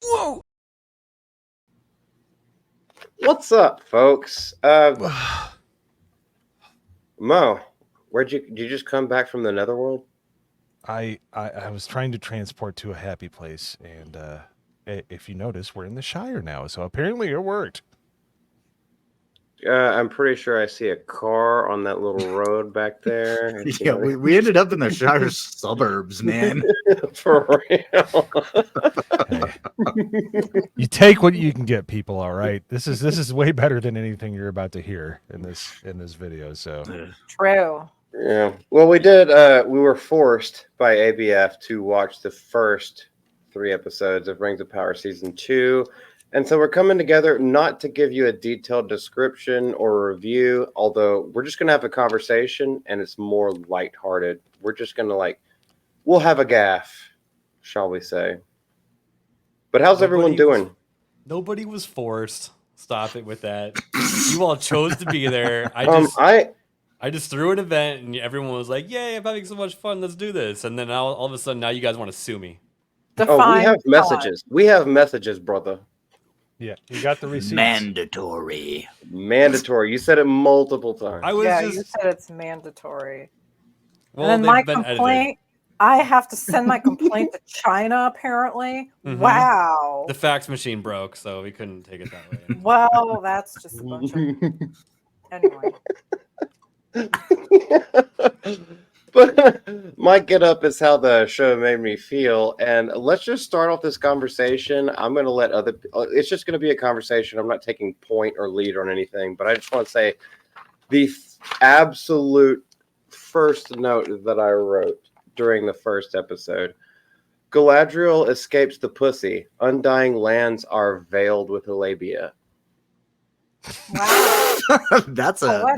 Whoa! What's up, folks? Mo, did you just come back from the netherworld? I was trying to transport to a happy place, and if you notice, we're in the Shire now, so apparently it worked. I'm pretty sure I see a car on that little road back there. Yeah, we ended up in the Shire suburbs, man. For real. Hey, you take what you can get, people. All right, this is way better than anything you're about to hear in this video. So True. Yeah. Well, we did. We were forced by ABF to watch the first 3 episodes of Rings of Power Season 2. And so we're coming together not to give you a detailed description or review, although we're just going to have a conversation and it's more lighthearted. We're just going to we'll have a gaff, shall we say. But how's everyone doing? Nobody was forced. Stop it with that. You all chose to be there. I just threw an event and everyone was like, yay, I'm having so much fun. Let's do this. And then all of a sudden now you guys want to sue me. We have messages. We have messages, brother. Yeah, you got the receipts. Mandatory. You said it multiple times. You said it's mandatory. Well, and then my complaint, I have to send my complaint to China, apparently. Mm-hmm. Wow. The fax machine broke, so we couldn't take it that way. Well, that's just a bunch of... Anyway. But my get up is how the show made me feel. And let's just start off this conversation. I'm going to let it's just going to be a conversation. I'm not taking point or lead on anything, but I just want to say the absolute first note that I wrote during the first episode. Galadriel escapes the pussy. Undying lands are veiled with a labia. Wow. that's a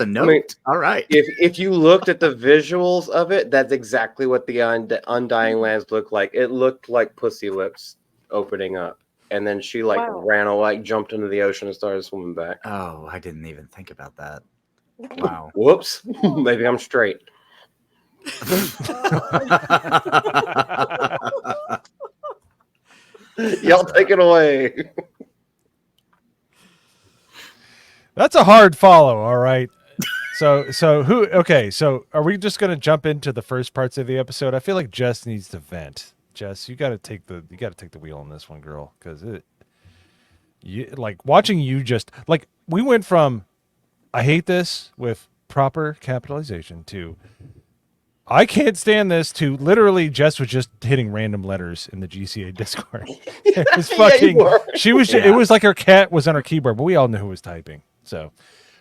note. I mean, all right. If you looked at the visuals of it, that's exactly what the Undying Lands looked like. It looked like pussy lips opening up, and then she jumped into the ocean and started swimming back. Oh, I didn't even think about that. Wow. Whoops. Maybe I'm straight. Y'all take it away. That's a hard follow, all right. So are we just gonna jump into the first parts of the episode? I feel like Jess needs to vent. Jess, you gotta take the wheel on this one, girl, because watching you just we went from I hate this with proper capitalization to I can't stand this to literally Jess was just hitting random letters in the GCA Discord. It was fucking it was like her cat was on her keyboard, but we all knew who was typing. So,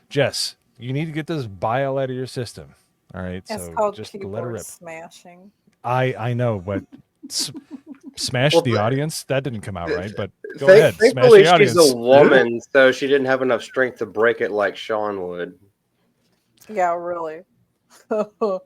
Jess, you need to get this bile out of your system. All right, it's called just keyboard let her rip. Smashing. I know, but smash the audience. That didn't come out right, but go ahead. Smash the audience. She's a woman, so she didn't have enough strength to break it like Sean would. Yeah, really. No,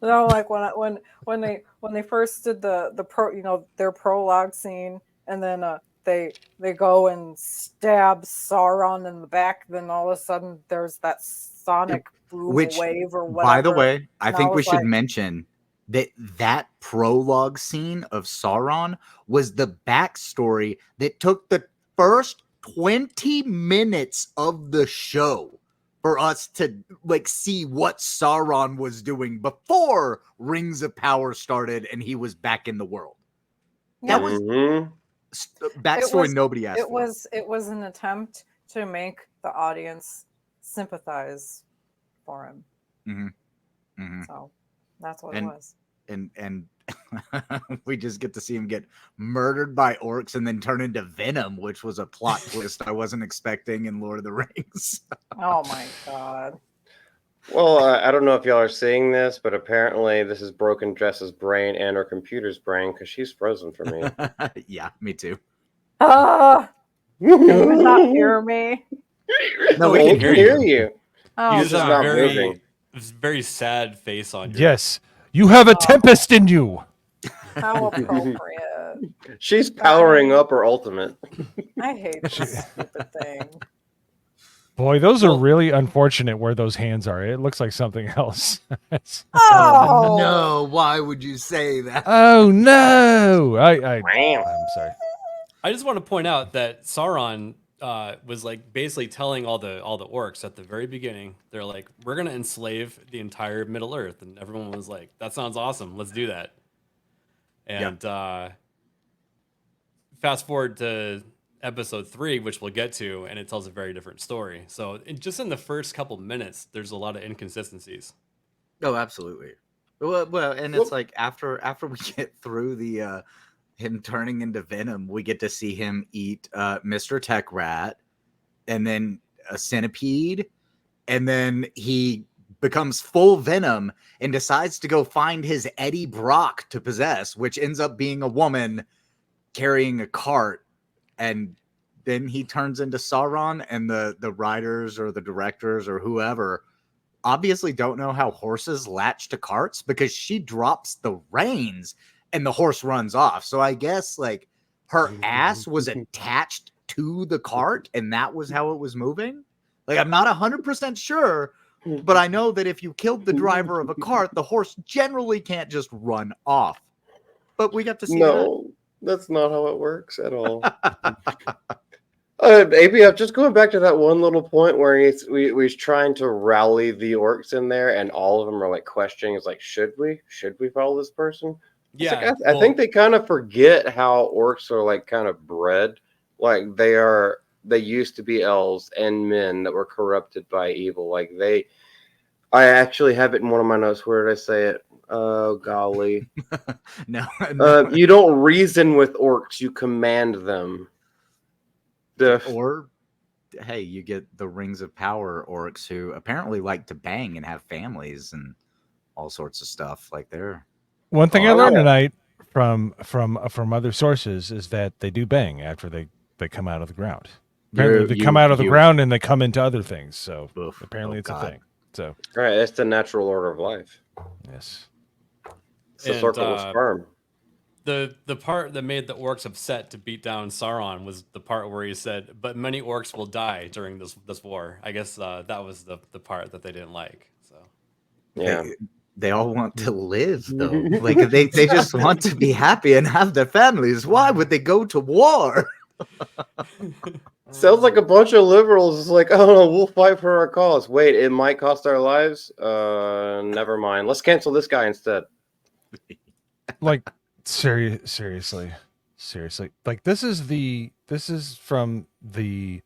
like when they first did their prologue scene, and then they go and stab Sauron in the back. Then all of a sudden, there's that sonic boom wave or whatever. By the way, I think we should mention that prologue scene of Sauron was the backstory that took the first 20 minutes of the show for us to see what Sauron was doing before Rings of Power started and he was back in the world. That was backstory nobody asked for. It was an attempt to make the audience sympathize for him. Mm-hmm. Mm-hmm. So that's what it was. And we just get to see him get murdered by orcs and then turn into Venom, which was a plot twist I wasn't expecting in Lord of the Rings. Oh my god. Well, I don't know if y'all are seeing this, but apparently this has broken Jess's brain and her computer's brain because she's frozen for me. Yeah, me too. You cannot hear me. No, we can hear you. Oh, you just have a very sad face on you. Yes, you have a tempest in you. How appropriate. She's powering up her ultimate. I hate this stupid thing. Boy, those are really unfortunate where those hands are. It looks like something else. Oh no! Why would you say that? Oh no! I'm sorry. I just want to point out that Sauron was like basically telling all the orcs at the very beginning. They're like, "We're gonna enslave the entire Middle Earth," and everyone was like, "That sounds awesome. Let's do that." And fast forward to episode 3, which we'll get to, and it tells a very different story. So just in the first couple minutes, there's a lot of inconsistencies. Oh, absolutely. Well, and it's like after we get through the him turning into Venom, we get to see him eat Mr. Tech Rat, and then a centipede, and then he becomes full Venom and decides to go find his Eddie Brock to possess, which ends up being a woman carrying a cart, and then he turns into Sauron, and the writers or the directors or whoever obviously don't know how horses latch to carts, because she drops the reins and the horse runs off. So I guess like her ass was attached to the cart and that was how it was moving. Like, I'm not 100% sure, but I know that if you killed the driver of a cart, the horse generally can't just run off. But we got to see that's not how it works at all. ABF, just going back to that one little point where he's trying to rally the orcs in there, and all of them are like questioning, is like, should we follow this person? Yeah, like, I think they kind of forget how orcs are like kind of bred. Like they used to be elves and men that were corrupted by evil. Like I actually have it in one of my notes. Where did I say it? Oh, golly. No. You don't reason with orcs, you command them. Or, hey, you get the Rings of Power orcs who apparently like to bang and have families and all sorts of stuff. Like they're... One thing I learned tonight from other sources is that they do bang after they come out of the ground. Apparently, they come out of the ground and they come into other things. So apparently, it's a thing. So right, it's the natural order of life. Yes, it's the circle of sperm. The part that made the orcs upset to beat down Sauron was the part where he said, "But many orcs will die during this war." I guess that was the part that they didn't like. So yeah. They all want to live, though. Like they just want to be happy and have their families. Why would they go to war? Sounds like a bunch of liberals is like, oh no, we'll fight for our cause. Wait, it might cost our lives. Never mind. Let's cancel this guy instead. Like seriously. Like this is from the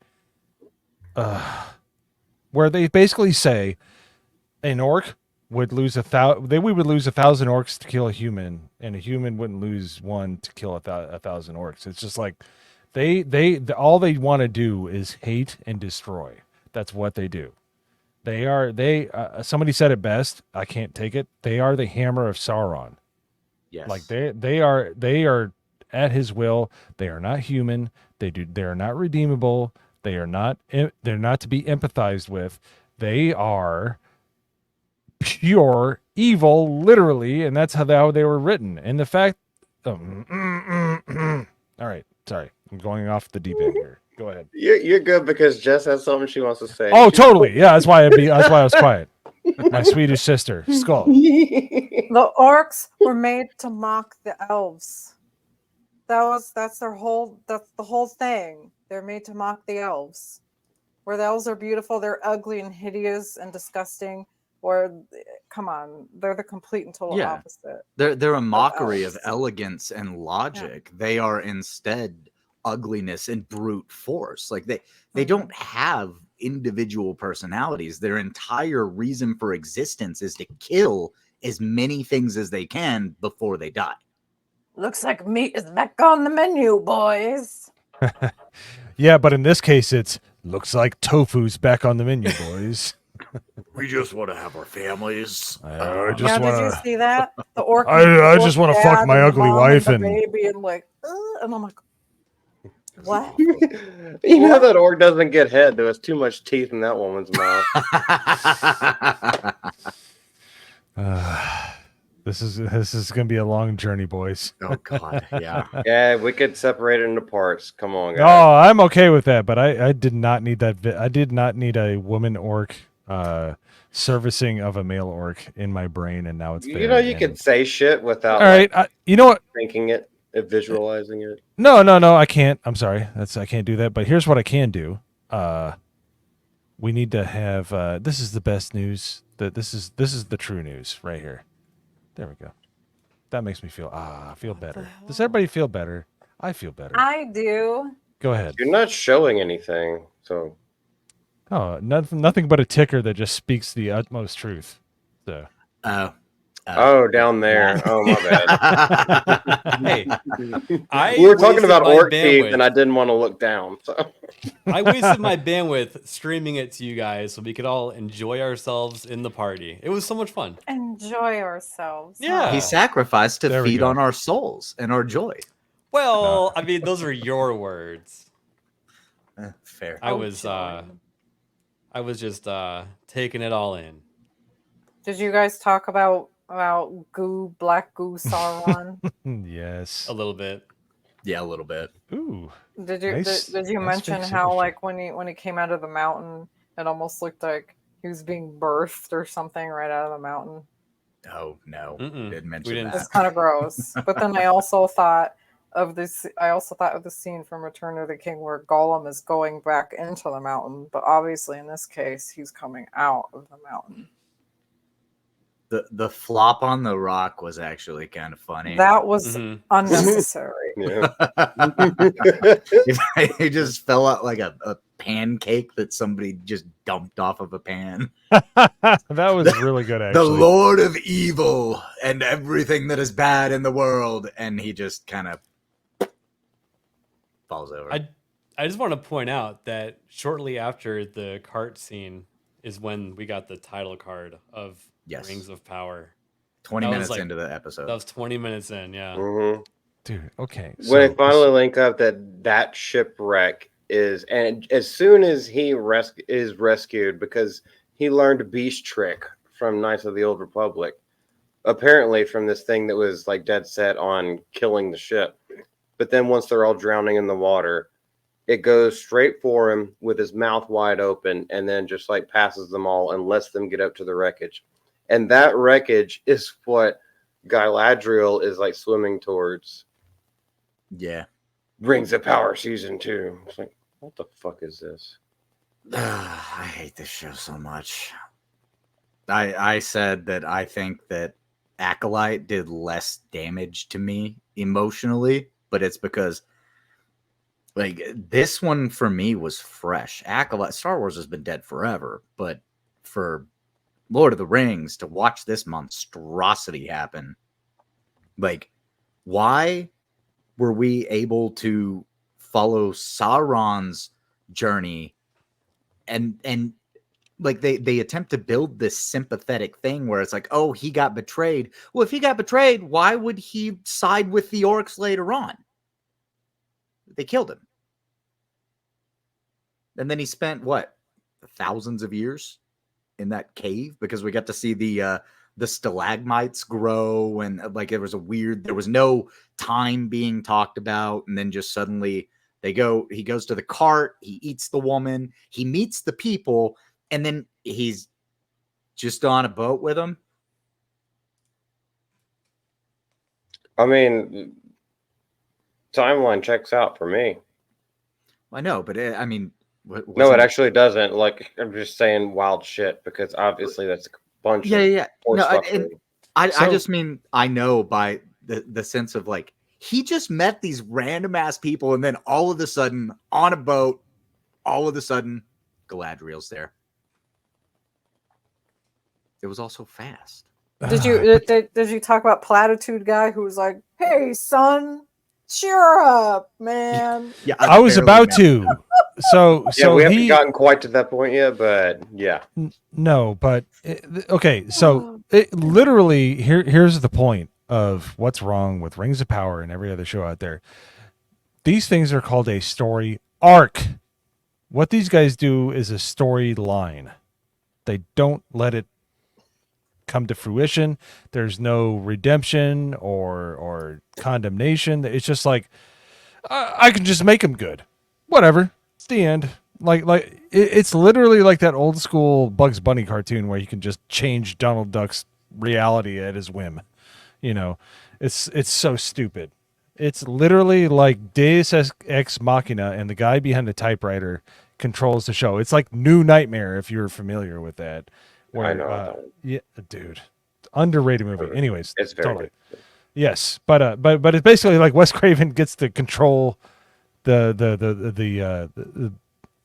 where they basically say an orc would lose 1,000. We would lose 1,000 orcs to kill a human, and a human wouldn't lose one to kill 1,000 orcs. It's just like they all they want to do is hate and destroy. That's what they do. Somebody said it best. I can't take it. They are the hammer of Sauron. Yes. Like they are at his will. They are not human. They are not redeemable. They're not to be empathized with. They are pure evil, literally, and that's how they were written. And the fact, all right, sorry, I'm going off the deep end here. Go ahead. You're good because Jess has something she wants to say. Oh, totally. Yeah, that's why I was quiet. My Swedish sister, Skull. The orcs were made to mock the elves. That's the whole thing. They're made to mock the elves. Where the elves are beautiful, they're ugly and hideous and disgusting. Or, come on, they're the complete and total opposite. They're a mockery of elegance and logic. Yeah. They are instead ugliness and brute force. Like they don't have individual personalities. Their entire reason for existence is to kill as many things as they can before they die. Looks like meat is back on the menu, boys. Yeah, but in this case, it's looks like tofu's back on the menu, boys. We just want to have our families. Did you see that? The orc. I just want to fuck my ugly wife and baby, and like, and I'm like, what? You know that orc doesn't get head. There was too much teeth in that woman's mouth. This is gonna be a long journey, boys. Oh God, yeah. Yeah, we could separate it into parts. Come on, guys. Oh, I'm okay with that, but I did not need that. I did not need a woman orc servicing of a male orc in my brain, and now it's there. You know, you could say shit without. All right, you know what? Thinking it. visualizing it. No, I can't. I'm sorry. I can't do that. But here's what I can do. We need to have. This is the best news. This is the true news right here. There we go. That makes me feel better. Does everybody feel better? I feel better. I do. Go ahead. You're not showing anything, so. Oh, nothing but a ticker that just speaks the utmost truth. So. Oh, down there. Oh, my bad. Hey, we were talking about orc teeth, and I didn't want to look down. So. I wasted my bandwidth streaming it to you guys so we could all enjoy ourselves in the party. It was so much fun. Enjoy ourselves. Yeah. He sacrificed to There we feed go. on our souls and our joy. Well, I mean, those are your words. Fair. I was just taking it all in. Did you guys talk about black goo Sauron? Yes. A little bit. Yeah, a little bit. Ooh. Did you Nice- did you nice mention fake how signature. like when he came out of the mountain, it almost looked like he was being birthed or something right out of the mountain? Oh no, Mm-mm. didn't We mention didn't. that. It's kind of gross. But then I also thought of this. I also thought of the scene from Return of the King where Gollum is going back into the mountain, but obviously in this case he's coming out of the mountain. The flop on the rock was actually kind of funny. That was Mhm. unnecessary. Yeah. He just fell out like a pancake that somebody just dumped off of a pan. That was really good, The actually. Lord of Evil and everything that is bad in the world, and he just kind of falls over. I just want to point out that shortly after the cart scene is when we got the title card of Yes. Rings of Power. 20 that was minutes like- into the episode. That was 20 minutes in, yeah. Mhm. Dude, okay. When they finally link up that shipwreck is, and as soon as he is rescued, because he learned Beast Trick from Knights of the Old Republic, apparently from this thing that was like dead set on killing the ship. But then once they're all drowning in the water, it goes straight for him with his mouth wide open, and then just like passes them all and lets them get up to the wreckage. And that wreckage is what Galadriel is like swimming towards. Yeah. Rings of Power season 2. It's like, what the fuck is this? I hate this show so much. I said that I think that Acolyte did less damage to me emotionally, but it's because like this one for me was fresh. Acolyte, Star Wars has been dead forever, but for Lord of the Rings to watch this monstrosity happen, like why were we able to follow Sauron's journey and like they attempt to build this sympathetic thing where it's like, oh, he got betrayed. Well, if he got betrayed, why would he side with the orcs later on? They killed him. And then he spent what, thousands of years in that cave because we got to see the stalagmites grow, and like there was no time being talked about, and then just suddenly he goes to the cart, he eats the woman, he meets the people, and then he's just on a boat with them. I mean, timeline checks out for me. I know, but I mean, No, it actually doesn't. Like, I'm just saying wild shit because obviously that's a bunch of yeah. No, I So- just mean I know by the sense of like he just met these random ass people, and then all of a sudden on a boat, all of a sudden Galadriel's there. It was also fast. Did you talk about Platitude Guy who was like, "Hey, son, cheer up, man." Yeah, I was barely about met to. So yeah, so we haven't he gotten quite to that point yet, but yeah. no, but okay. So it literally here's the point of what's wrong with Rings of Power and every other show out there. These things are called a story arc. What these guys do is a storyline. They don't let it come to fruition. There's no redemption or condemnation. It's just like I can just make them good. Whatever. It's the end. It's literally like that old school Bugs Bunny cartoon where you can just change Donald Duck's reality at his whim. You know, it's so stupid. it's literally like Deus Ex Machina, and the guy behind the typewriter controls the show. It's like New Nightmare, if you're familiar with that. Where, I know that one. yeah, dude, underrated movie. Anyways, It's very totally. good. Yes, but it's basically like Wes Craven gets to control the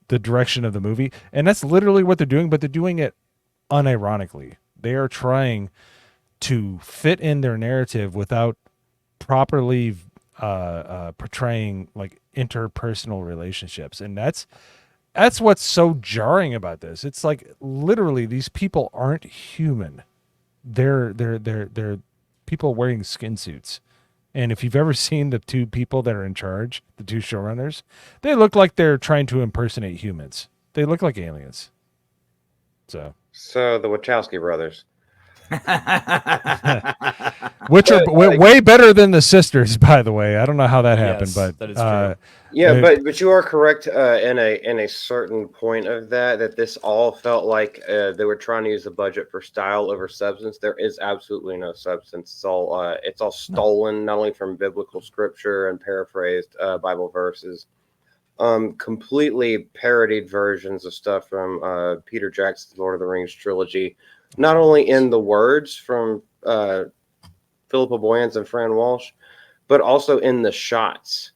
direction of the movie, and that's literally what they're doing. But they're doing it unironically. They are trying to fit in their narrative without properly portraying like interpersonal relationships, and that's what's so jarring about this. It's like literally these people aren't human. They're people wearing skin suits. And if you've ever seen the two people that are in charge, the two showrunners, they look like they're trying to impersonate humans. They look like aliens. So the Wachowski brothers. Which are way better than the sisters, by the way. I don't know how that happened, but that is true. Yeah, but you are correct in a certain point of that this all felt like they were trying to use the budget for style over substance. There is absolutely no substance. It's all stolen, not only from biblical scripture and paraphrased Bible verses, completely parodied versions of stuff from Peter Jackson's Lord of the Rings trilogy. Not only in the words from Philippa Boyens and Fran Walsh, but also in the shots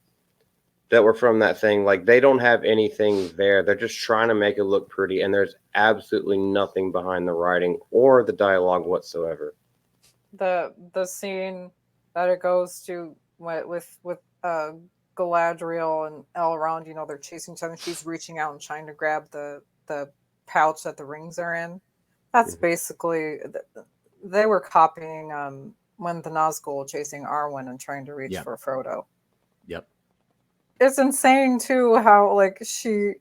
that were from that thing. Like, they don't have anything there. They're just trying to make it look pretty, and there's absolutely nothing behind the writing or the dialogue whatsoever. The scene that it goes to with Galadriel and Elrond, you know, they're chasing each other. She's reaching out and trying to grab the pouch that the rings are in. That's basically, they were copying when the Nazgul chasing Arwen and trying to reach for Frodo. Yep. It's insane too how like she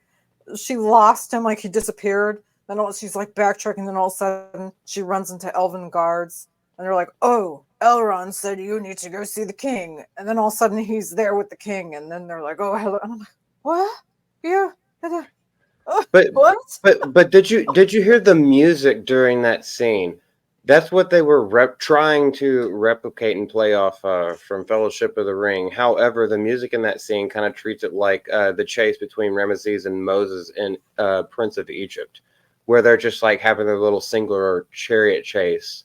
lost him, like he disappeared. Then she's like backtracking. Then all of a sudden she runs into Elven guards, and they're like, "Oh, Elrond said you need to go see the king." And then all of a sudden he's there with the king, and then they're like, "Oh, hello." And I'm like, "What? Yeah." But what? But did you hear the music during that scene? That's what they were trying to replicate and play off from Fellowship of the Ring. However, the music in that scene kind of treats it like the chase between Ramesses and Moses in Prince of Egypt, where they're just like having their little singular chariot chase.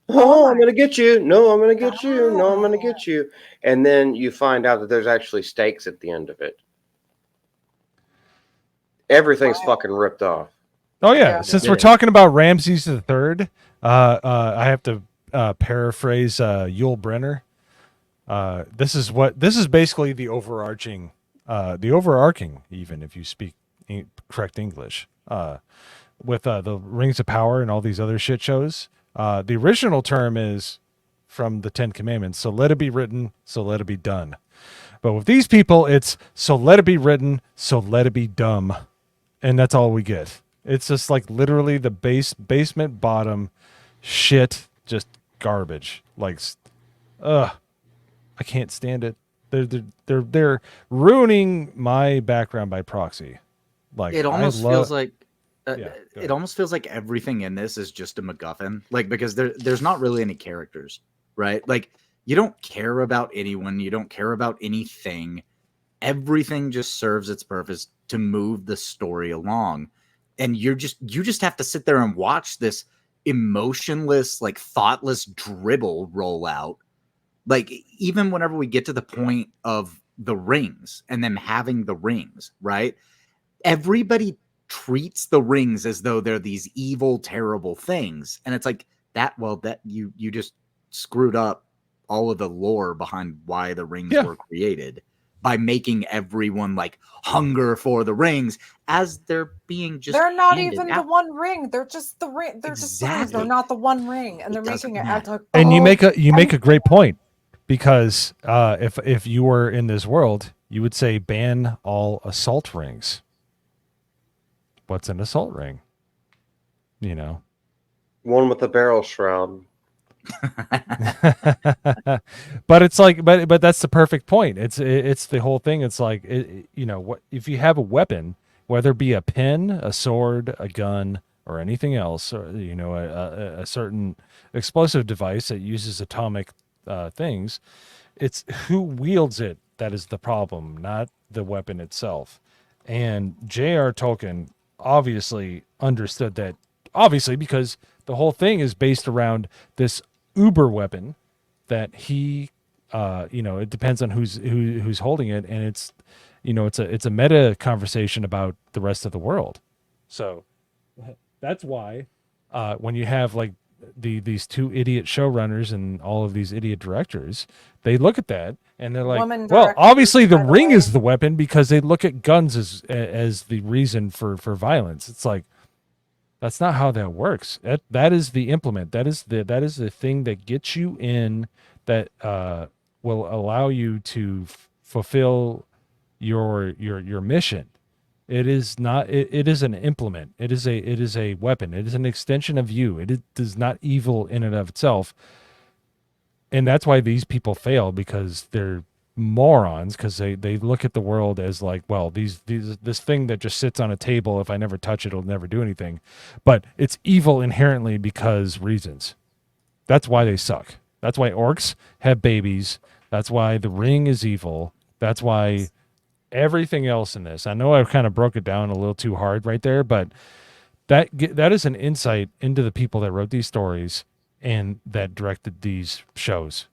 Oh, I'm gonna get you. No, I'm gonna get you. No, I'm gonna get you. And then you find out that there's actually stakes at the end of it. Everything's fucking ripped off. Oh yeah. Since we're talking about Ramses the Third, I have to paraphrase Yul Brynner. This is basically the overarching, even if you speak correct English, with the Rings of Power and all these other shit shows. The original term is from the Ten Commandments. So let it be written, so let it be done. But with these people, it's so let it be written, so let it be dumb. And that's all we get. It's just like literally the basement bottom shit, just garbage. Like, I can't stand it. They're ruining my background by proxy. Like, it almost feels like it almost feels like everything in this is just a MacGuffin. Like, because there's not really any characters, right? Like, you don't care about anyone. You don't care about anything. Everything just serves its purpose to move the story along. And you just have to sit there and watch this emotionless, like thoughtless dribble roll out. Like, even whenever we get to the point of the rings and them having the rings, right? Everybody treats the rings as though they're these evil, terrible things. And it's like that you just screwed up all of the lore behind why the rings were created by making everyone like hunger for the rings as they're being just. They're not even the one ring. They're just the ring. They're just rings. They're not the one ring, and they're making it act like. And you make a great point, because if you were in this world, you would say ban all assault rings. What's an assault ring? You know, one with a barrel shroud. But it's like, but that's the perfect point. It's the whole thing. It's like, you know, what if you have a weapon, whether it be a pin, a sword, a gun, or anything else, or you know, a certain explosive device that uses atomic things, it's who wields it that is the problem, not the weapon itself. And J.R. Tolkien obviously understood that, obviously, because the whole thing is based around this uber weapon that he, it depends on who's holding it, and it's, it's a meta conversation about the rest of the world. So that's why when you have like these two idiot showrunners and all of these idiot directors, they look at that and they're like, Woman well, directors, obviously the by the ring way. is the weapon, because they look at guns as the reason for violence. It's like, that's not how that works. That is the implement. That is the thing that gets you in, that will allow you to fulfill your mission. It is not. It is an implement. It is a weapon. It is an extension of you. It is not evil in and of itself. And that's why these people fail, because they're morons, because they look at the world as like, well, this thing that just sits on a table, if I never touch it, it'll never do anything. But it's evil inherently because reasons. That's why they suck. That's why orcs have babies. That's why the ring is evil. That's why everything else in this. I know I kind of broke it down a little too hard right there, but that is an insight into the people that wrote these stories and that directed these shows.